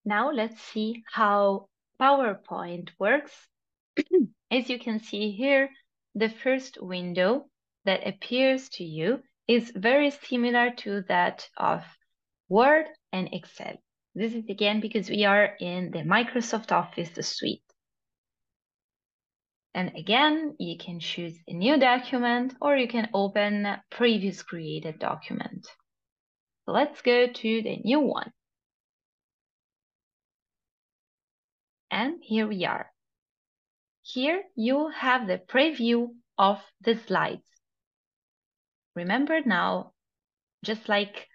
Now let's see how PowerPoint works. As you can see here, the first window that appears to you is very similar to that of Word and Excel. This is again because we are in the Microsoft Office suite. And again, you can choose a new document or you can open a previous created document. So let's go to the new one. And here we are. Here you have the preview of the slides. Remember now, just like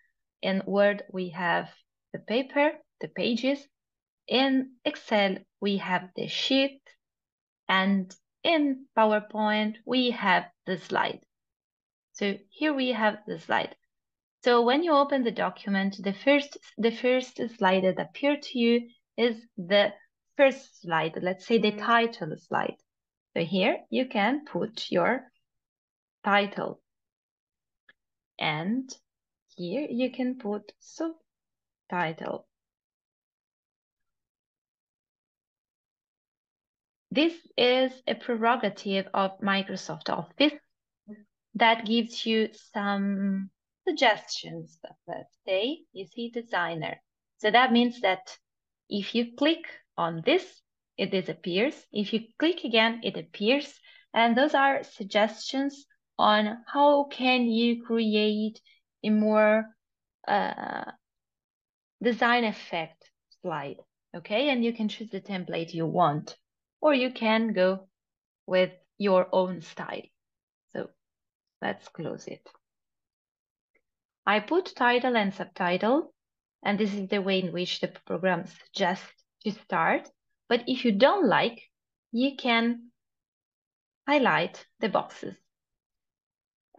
in Word, we have the paper, the pages. In Excel, we have the sheet. And in PowerPoint, we have the slide. So here we have the slide. So when you open the document, the first slide that appears to you is the first slide, let's say the title slide. So here you can put your title. And here you can put subtitle. This is a prerogative of Microsoft Office that gives you some suggestions. Let's say you see designer. So that means that if you click on this, it disappears. If you click again, it appears. And those are suggestions on how can you create a more design effect slide, okay? And you can choose the template you want, or you can go with your own style. So let's close it. I put title and subtitle, and this is the way in which the program suggests to start. But if you don't like, you can highlight the boxes.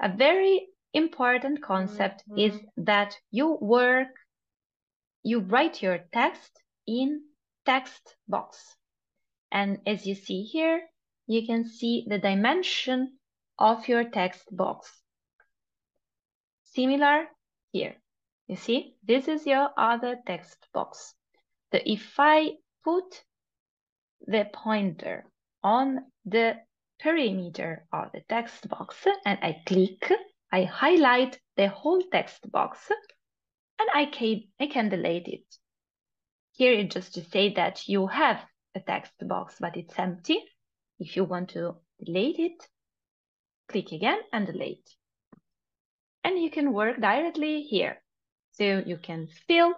A very important concept is that you write your text in text box. And as you see here, you can see the dimension of your text box. Similar here. You see, this is your other text box. So if I put the pointer on the perimeter of the text box and I click, I highlight the whole text box and I can delete it. Here it's just to say that you have a text box, but it's empty. If you want to delete it, click again and delete. And you can work directly here. So you can fill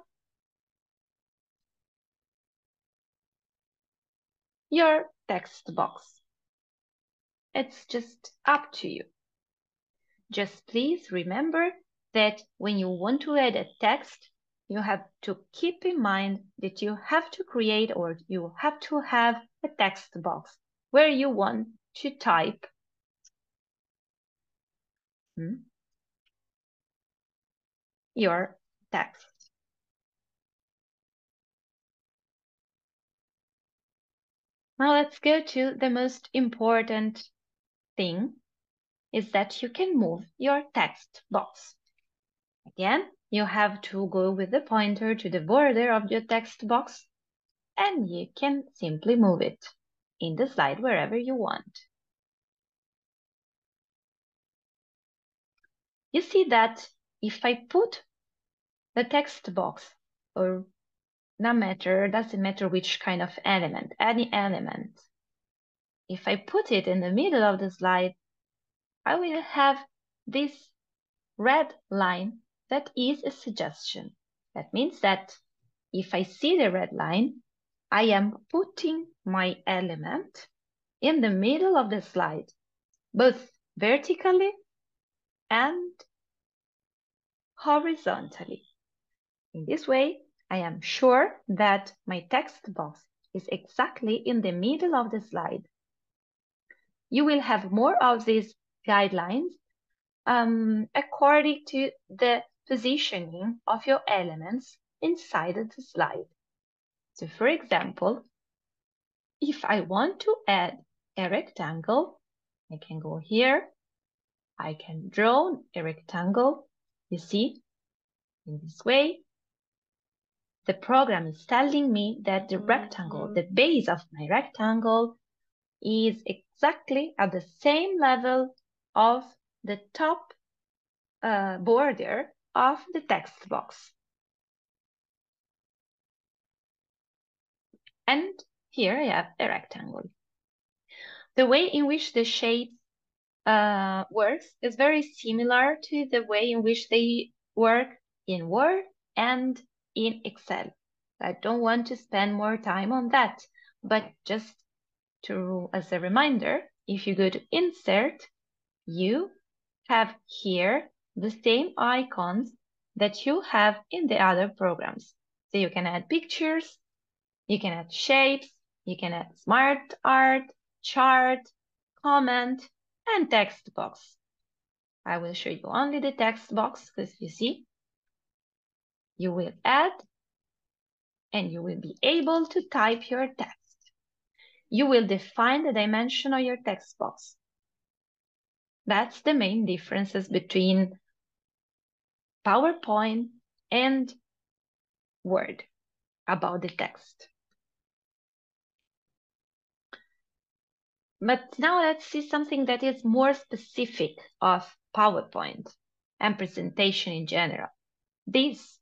your text box. It's just up to you. Just please remember that when you want to add a text, you have to keep in mind that you have to create or you have to have a text box where you want to type your text. Now let's go to the most important thing, is that you can move your text box. Again, you have to go with the pointer to the border of your text box and you can simply move it in the slide wherever you want. You see that if I put the text box, or doesn't matter which kind of element, any element, if I put it in the middle of the slide, I will have this red line that is a suggestion. That means that if I see the red line, I am putting my element in the middle of the slide, both vertically and horizontally. In this way, I am sure that my text box is exactly in the middle of the slide. You will have more of these guidelines according to the positioning of your elements inside the slide. So for example, if I want to add a rectangle, I can go here, I can draw a rectangle, you see, in this way. the program is telling me that the rectangle, the base of my rectangle, is exactly at the same level of the top border of the text box. And here I have a rectangle. The way in which the shape works is very similar to the way in which they work in Word and in Excel. I don't want to spend more time on that, but just as a reminder, if you go to Insert, you have here the same icons that you have in the other programs. So you can add pictures, you can add shapes, you can add smart art, chart, comment, and text box. I will show you only the text box because you see, you will add and you will be able to type your text. You will define the dimension of your text box. That's the main differences between PowerPoint and Word about the text. But now let's see something that is more specific of PowerPoint and presentation in general. This,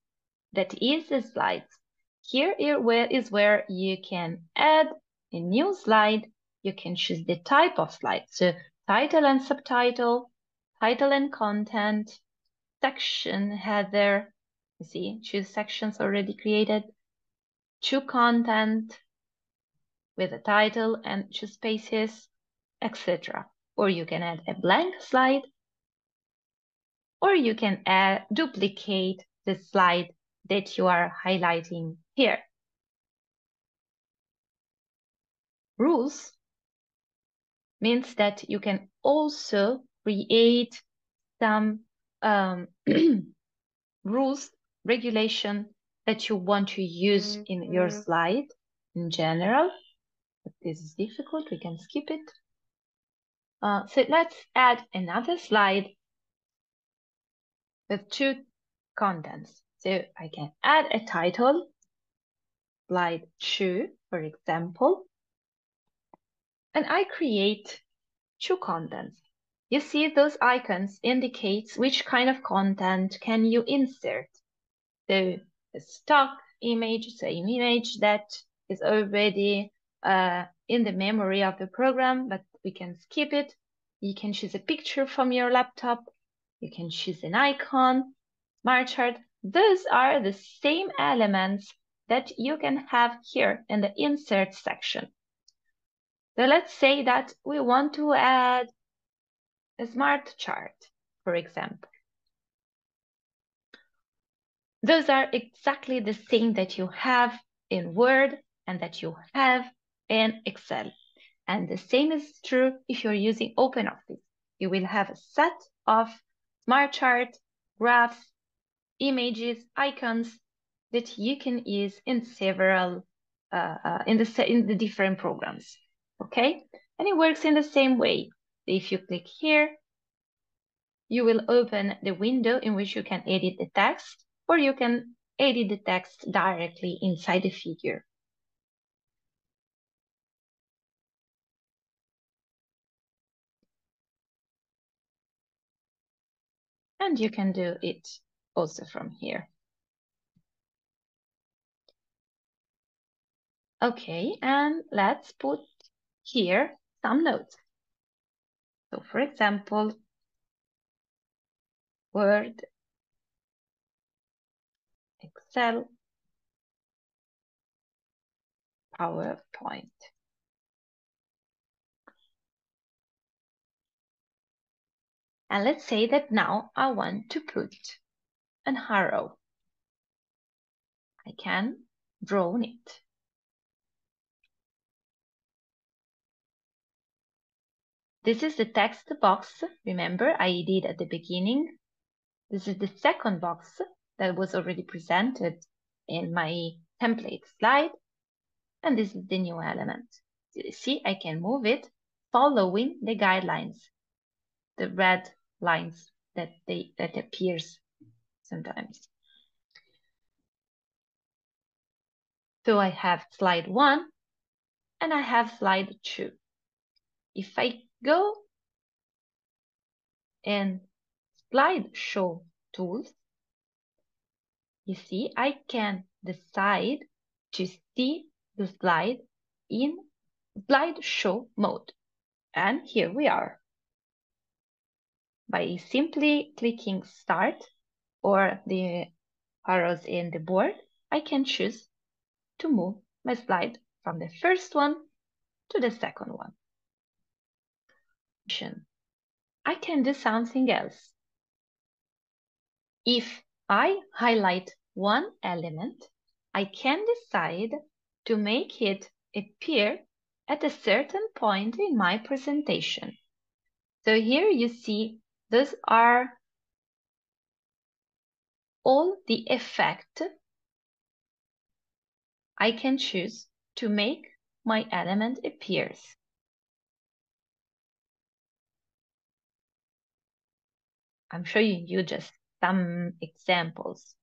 that is the slides. Here is where you can add a new slide. You can choose the type of slide. So title and subtitle, title and content, section, header. You see, choose sections already created. Choose content with a title and choose spaces, etc. Or you can add a blank slide, or you can duplicate the slide that you are highlighting here. Rules means that you can also create some rules, regulation that you want to use in your slide in general. But this is difficult, we can skip it. So let's add another slide with two contents. So I can add a title, slide 2, for example, and I create 2 contents. You see those icons indicates which kind of content can you insert. So a stock image, so an image that is already in the memory of the program, but we can skip it. You can choose a picture from your laptop. You can choose an icon, smart chart. Those are the same elements that you can have here in the insert section. So let's say that we want to add a smart chart, for example. Those are exactly the same that you have in Word and that you have in Excel. And the same is true if you're using OpenOffice. You will have a set of smart chart, graphs, images, icons that you can use in several, in the different programs, okay? And it works in the same way. If you click here, you will open the window in which you can edit the text, or you can edit the text directly inside the figure. And you can do it also from here. Okay, and let's put here some notes. So for example, Word, Excel, PowerPoint. And let's say that now I want to put an arrow. I can draw on it. This is the text box, remember I did at the beginning. This is the second box that was already presented in my template slide. And this is the new element. You see, I can move it following the guidelines, the red lines that appears sometimes. So I have slide 1 and I have slide 2. If I go in slideshow tools, you see I can decide to see the slide in slideshow mode. And here we are. By simply clicking start or the arrows in the board, I can choose to move my slide from the first one to the second one. I can do something else. If I highlight one element, I can decide to make it appear at a certain point in my presentation. So here you see those are all the effects I can choose to make my element appears. I'm showing you just some examples.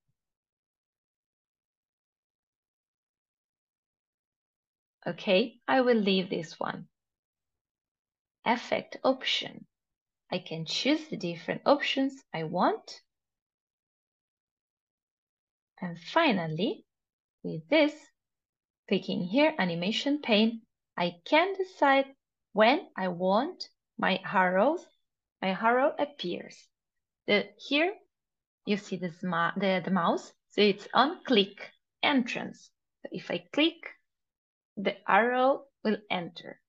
Okay, I will leave this one. Effect option. I can choose the different options I want. And finally, with this, clicking here, animation pane, I can decide when I want my arrow appears. Here you see the mouse, so it's on click entrance. So if I click, the arrow will enter.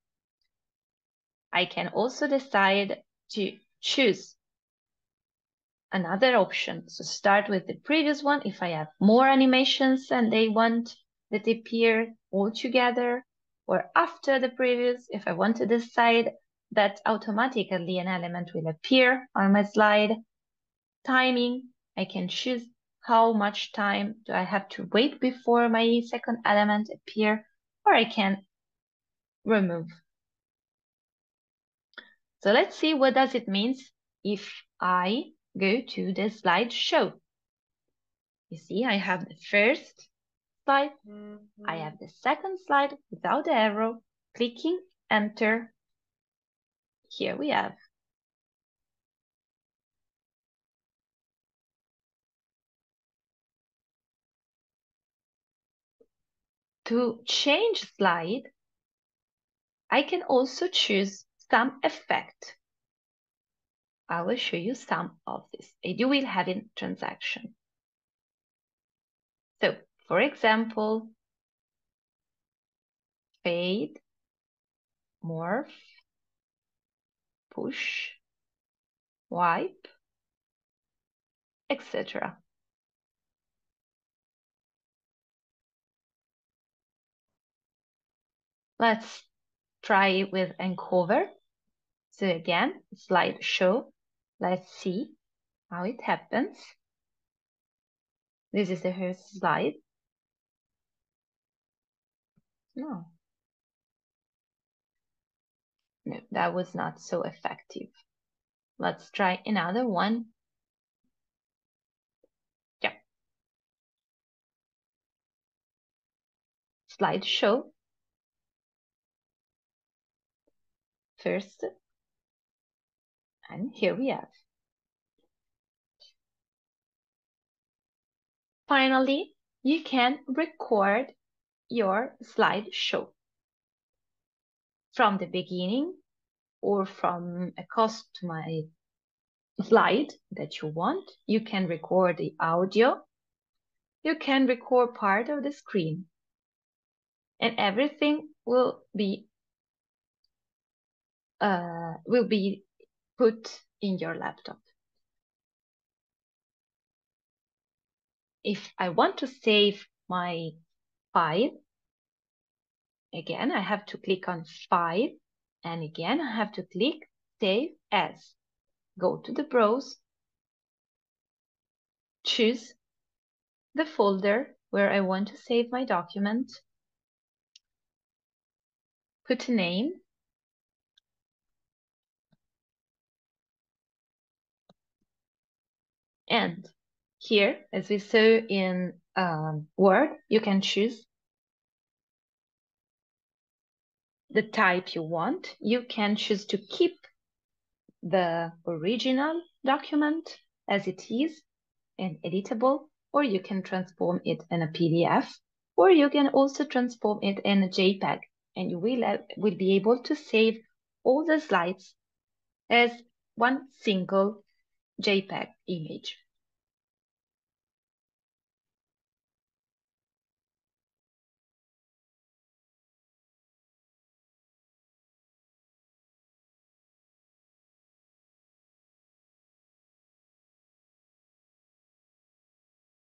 I can also decide to choose another option. So start with the previous one if I have more animations and they want that appear all together, or after the previous if I want to decide that automatically an element will appear on my slide. Timing, I can choose how much time do I have to wait before my second element appear, or I can remove. So let's see what does it mean if I go to the slideshow. You see, I have the first slide, I have the second slide without the arrow, clicking enter. Here we have. To change slide, I can also choose some effect. I will show you some of this, and you will have in transaction. So, for example, fade, morph, push, wipe, etc. Let's try with encover. So again, slideshow. Let's see how it happens. This is the first slide. No, that was not so effective. Let's try another one. Yeah. Slideshow. First. And here we have. Finally, you can record your slideshow from the beginning or from a customized slide that you want. You can record the audio. You can record part of the screen. And everything will be put in your laptop. If I want to save my file, again, I have to click on File, and again, I have to click Save As. Go to the Browse, choose the folder where I want to save my document, put a name, and here, as we saw in Word, you can choose the type you want. You can choose to keep the original document as it is and editable, or you can transform it in a PDF, or you can also transform it in a JPEG, and you will be able to save all the slides as one single JPEG image.